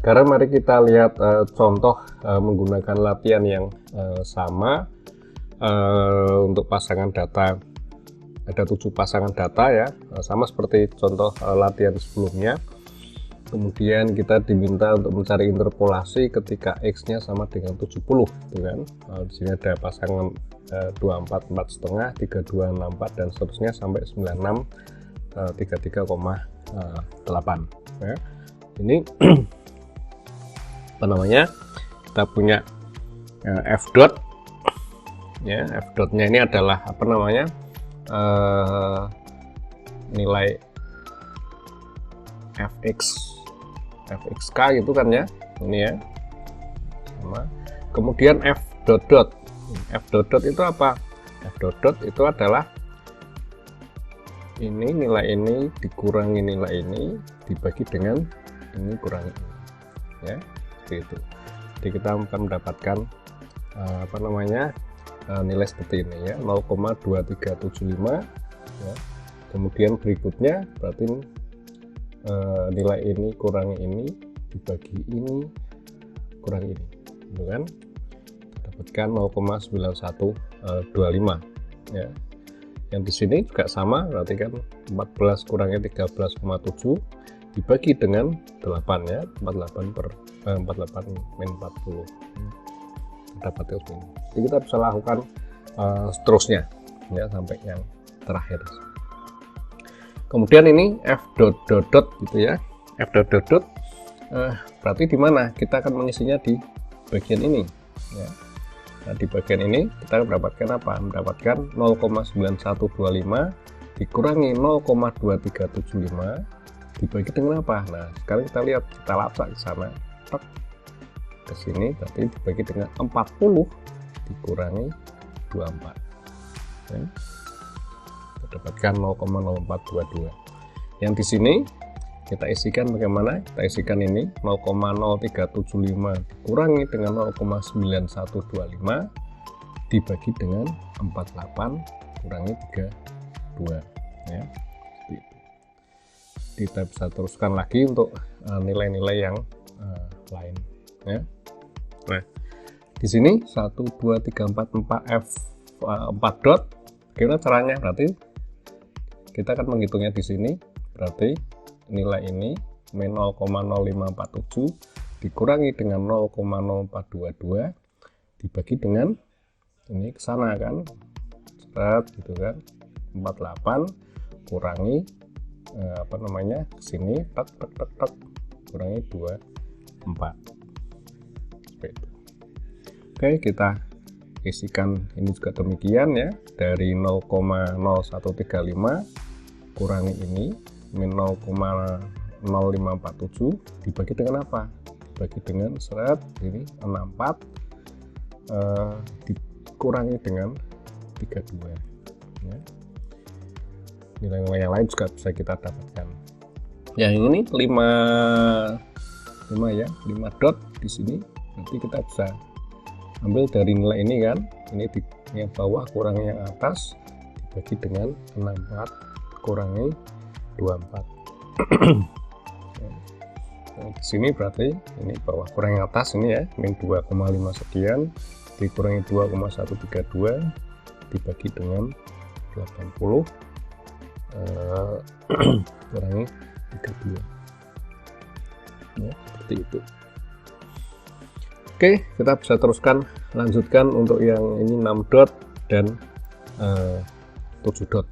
Sekarang mari kita lihat contoh menggunakan latihan yang sama untuk pasangan data. Ada 7 pasangan data ya, sama seperti contoh latihan sebelumnya. Kemudian kita diminta untuk mencari interpolasi ketika X-nya sama dengan 70, gitu kan. Di sini ada pasangan 24, 4,5, 32, 64 dan seterusnya sampai 96, 33,8 ya. Ini apa namanya, kita punya F dot ya. F dotnya ini adalah apa namanya, nilai fxk gitu kan ya, ini ya sama. Kemudian f dot dot itu apa? F dot dot itu adalah ini, nilai ini dikurangi nilai ini dibagi dengan ini kurangi ini ya, seperti itu. Jadi kita akan mendapatkan apa namanya, nilai seperti ini ya, 0,2375 ya. Kemudian berikutnya berarti nilai ini kurangi ini dibagi ini kurangi ini, gitu kan, dapatkan 0,9125 ya. Yang di sini juga sama, berarti kan 14 kurangi 13,7 dibagi dengan 8 ya, 48 min 40 dapatnya seperti ini. Jadi kita bisa lakukan seterusnya ya sampai yang terakhir. Kemudian ini f dot dot dot gitu ya, f dot dot dot berarti di mana kita akan mengisinya di bagian ini ya. Nah, di bagian ini kita mendapatkan apa? Mendapatkan 0,9125 dikurangi 0,2375 dibagi dengan apa? Nah, sekarang kita lihat, kita lapsak ke sana, ke sini, berarti dibagi dengan 40 dikurangi 24 ya. Dapatkan 0,0422. Yang di sini kita isikan bagaimana? Kita isikan ini 0,0375 dikurangi dengan 0,9125 dibagi dengan 48 kurangi 32 ya. Seperti itu. Kita bisa teruskan lagi untuk nilai-nilai yang lain ya. Nah, di sini 1 2 3 4 4 f 4 dot. Gimana caranya? Berarti kita akan menghitungnya di sini, berarti nilai ini min 0,0547 dikurangi dengan 0,0422 dibagi dengan ini ke sana kan, seret gitu kan, 48 kurangi apa namanya, ke sini tek kurangi 24 seperti itu. Oke, kita isikan ini juga demikian ya, dari 0,0135 kurangi ini min 0,0547 dibagi dengan apa? Dibagi dengan seret ini 64 dikurangi dengan 32 ya. Nilai-nilai yang lain juga bisa kita dapatkan. Yang ini 5 ya, 5 dot di sini. Nanti kita bisa ambil dari nilai ini kan, ini di yang bawah kurangi yang atas dibagi dengan 64 kurangi 24 nah, di sini berarti ini bawah kurang yang atas ini ya, min 2,5 sekian dikurangi 2,132 dibagi dengan 80 kurangi 32 ya, seperti itu. Oke, kita bisa teruskan, lanjutkan untuk yang ini 6 dot dan 7 dot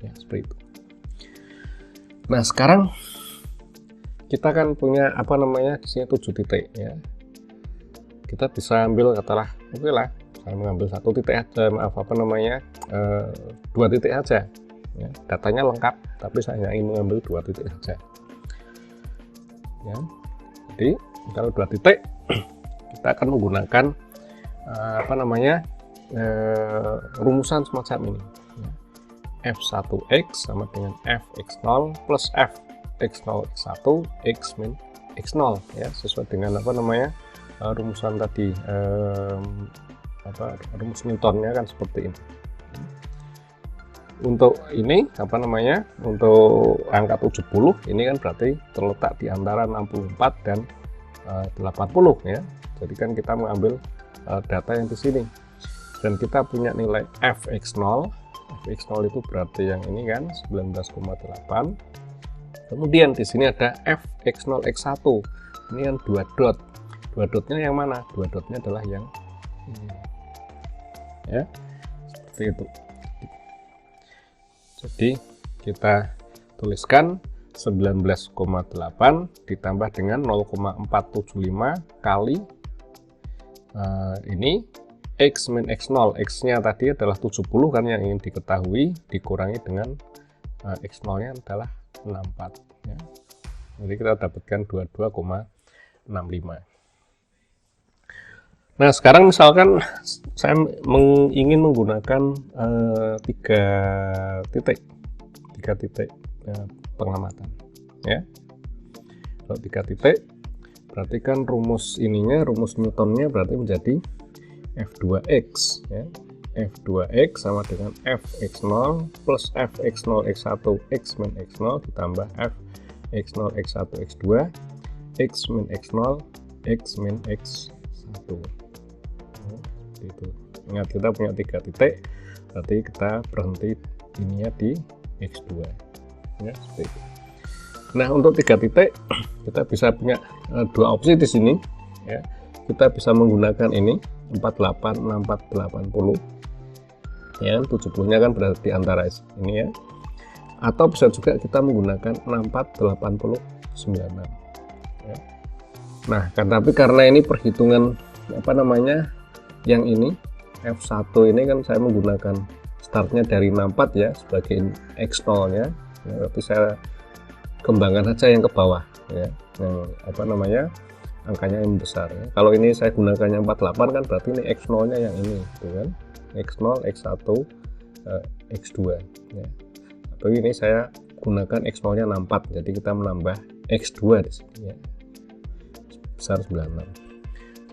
ya, seperti itu. Nah, sekarang kita kan punya apa namanya, di sini 7 titik ya. Kita bisa ambil katalah, oke lah, saya mengambil 1 titik aja, maaf apa namanya, 2 titik aja ya. Datanya lengkap, tapi saya ingin mengambil 2 titik saja ya. Jadi kalau 2 titik kita akan menggunakan apa namanya, rumusan semacam ini ya. F1x sama dengan fx0 plus fx0 x1 x min x0 ya, sesuai dengan apa namanya, rumusan tadi, rumus Newtonnya kan seperti ini. untuk ini apa namanya, untuk angka 70 ini kan berarti terletak di antara 64 dan 80 ya. Jadi kan kita mengambil data yang di sini dan kita punya nilai fx0. Fx0 itu berarti yang ini kan 19,8. Kemudian di sini ada fx0 x1. Ini kan 2 dot. 2 dotnya yang mana? 2 dotnya adalah yang ini. Ya. Seperti itu. Jadi kita tuliskan 19,8 ditambah dengan 0,475 kali ini x min x0. X nya tadi adalah 70 kan yang ingin diketahui, dikurangi dengan x0 nya adalah 64 ya. Jadi kita dapatkan 22,65. Nah sekarang misalkan saya ingin menggunakan 3 titik pengamatan ya. Kalau 3 titik berarti kan rumus ininya, rumus Newtonnya berarti menjadi f2x ya. f2x sama dengan fx0 plus fx0 x1 x min x0 ditambah fx0 x1 x2 x min x0 x min x1. Itu. Ingat kita punya 3 titik, berarti kita berhenti ininya di x2 ya, seperti itu. Nah untuk 3 titik kita bisa punya 2 opsi di sini ya. Kita bisa menggunakan ini 48 64 80 ya, 70 nya kan berarti di antara ini ya, atau bisa juga kita menggunakan 64 80 96 ya. Nah tapi karena ini perhitungan apa namanya yang ini F1 ini kan saya menggunakan startnya dari 64 ya sebagai x0 nya ya, berarti saya kembangkan saja yang ke bawah ya, yang apa namanya angkanya yang besar ya. Kalau ini saya gunakannya 48 kan berarti ini x0 nya yang ini gitu kan, x0 x1 x2 ya. Tapi ini saya gunakan x0 nya 64, jadi kita menambah x2 di sini ya, besar 96.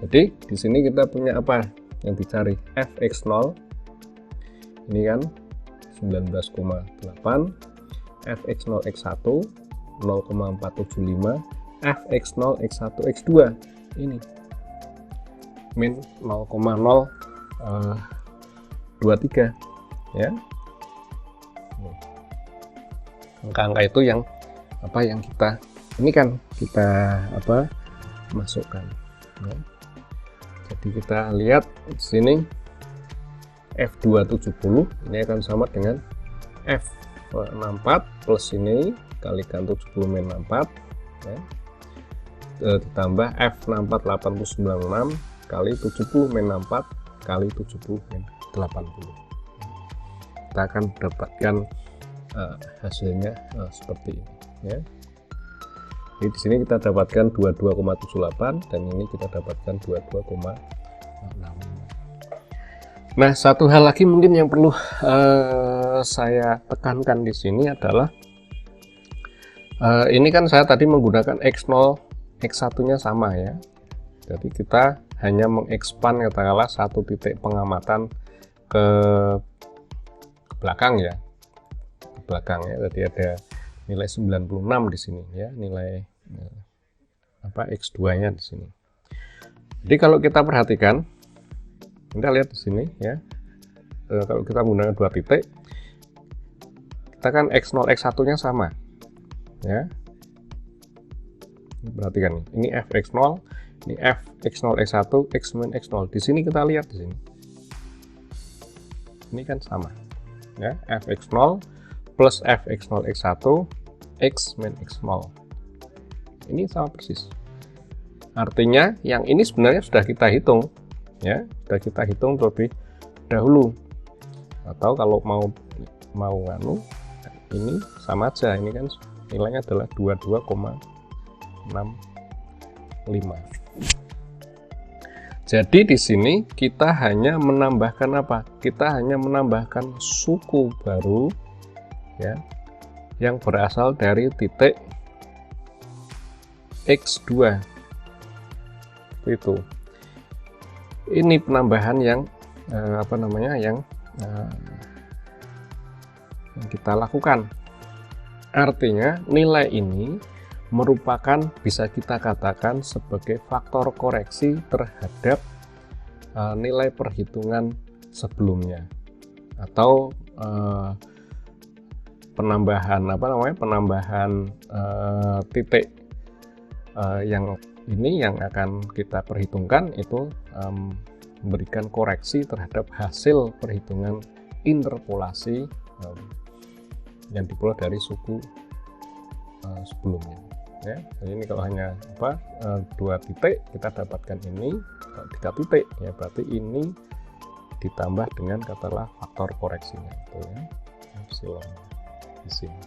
Jadi di sini kita punya apa yang dicari? fx0 ini kan 19,8, fx0 x1 0,475, fx0 x1 x2 ini min 0,023 ya. Angka-angka itu yang apa yang kita ini kan kita apa masukkan ya. Jadi kita lihat di sini F270 ini akan sama dengan F64 plus ini kalikan 70 min 64 ya. Ditambah F64 896 kali 70 min 64 kali 70 min 80. Kita akan mendapatkan hasilnya seperti ini ya. Jadi di sini kita dapatkan 22,78 dan ini kita dapatkan 22,65. Nah, satu hal lagi mungkin yang perlu saya tekankan di sini adalah ini kan saya tadi menggunakan x0 x1-nya sama ya. Jadi kita hanya mengekspan katakanlah satu titik pengamatan ke belakang ya. Ke belakang ya. Jadi ada nilai 96 di sini ya, nilai apa x2-nya di sini. Jadi kalau kita perhatikan, kita lihat di sini ya, kalau kita menggunakan 2 titik, kita kan x0 x1-nya sama ya. Perhatikan ini fx0, ini fx0 x1, x min x0. Di sini kita lihat di sini, ini kan sama ya, fx0 plus fx0 x1 x min x0 ini sama persis. Artinya yang ini sebenarnya sudah kita hitung ya, sudah kita hitung terlebih dahulu. Atau kalau mau nganu ini sama aja, ini kan nilainya adalah 22,65. Jadi di sini kita hanya menambahkan apa? Kita hanya menambahkan suku baru ya, yang berasal dari titik x2 itu. Ini penambahan yang apa namanya, yang yang kita lakukan. Artinya nilai ini merupakan, bisa kita katakan sebagai faktor koreksi terhadap nilai perhitungan sebelumnya, atau penambahan titik yang ini yang akan kita perhitungkan itu memberikan koreksi terhadap hasil perhitungan interpolasi yang diperoleh dari suku sebelumnya. Ya, jadi ini kalau hanya 2 titik kita dapatkan ini, 3 titik ya berarti ini ditambah dengan katakanlah faktor koreksinya itu ya, epsilon di sini.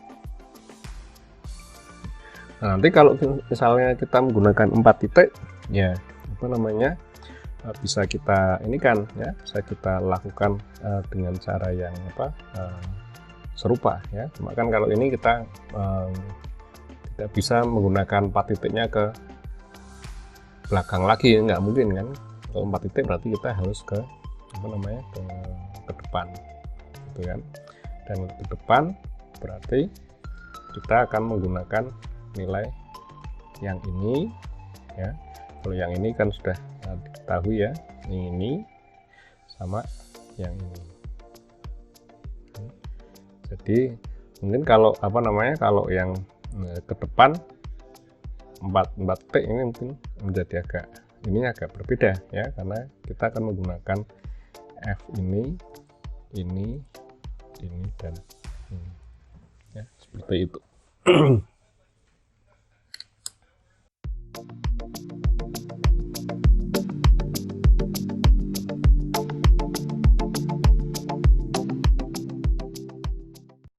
Nah, nanti kalau misalnya kita menggunakan 4 titik ya bisa kita ini kan ya, bisa kita lakukan dengan cara yang serupa ya. Cuma kan kalau ini kita tidak bisa menggunakan 4 titiknya ke belakang lagi, nggak mungkin kan. Kalau 4 titik berarti kita harus ke ke depan gitu kan. Dan ke depan berarti kita akan menggunakan nilai yang ini ya. Kalau yang ini kan sudah diketahui ya, ini sama yang ini. Jadi mungkin kalau kalau yang ke depan 4 T ini mungkin menjadi agak berbeda ya, karena kita akan menggunakan F ini dan ini ya, seperti itu.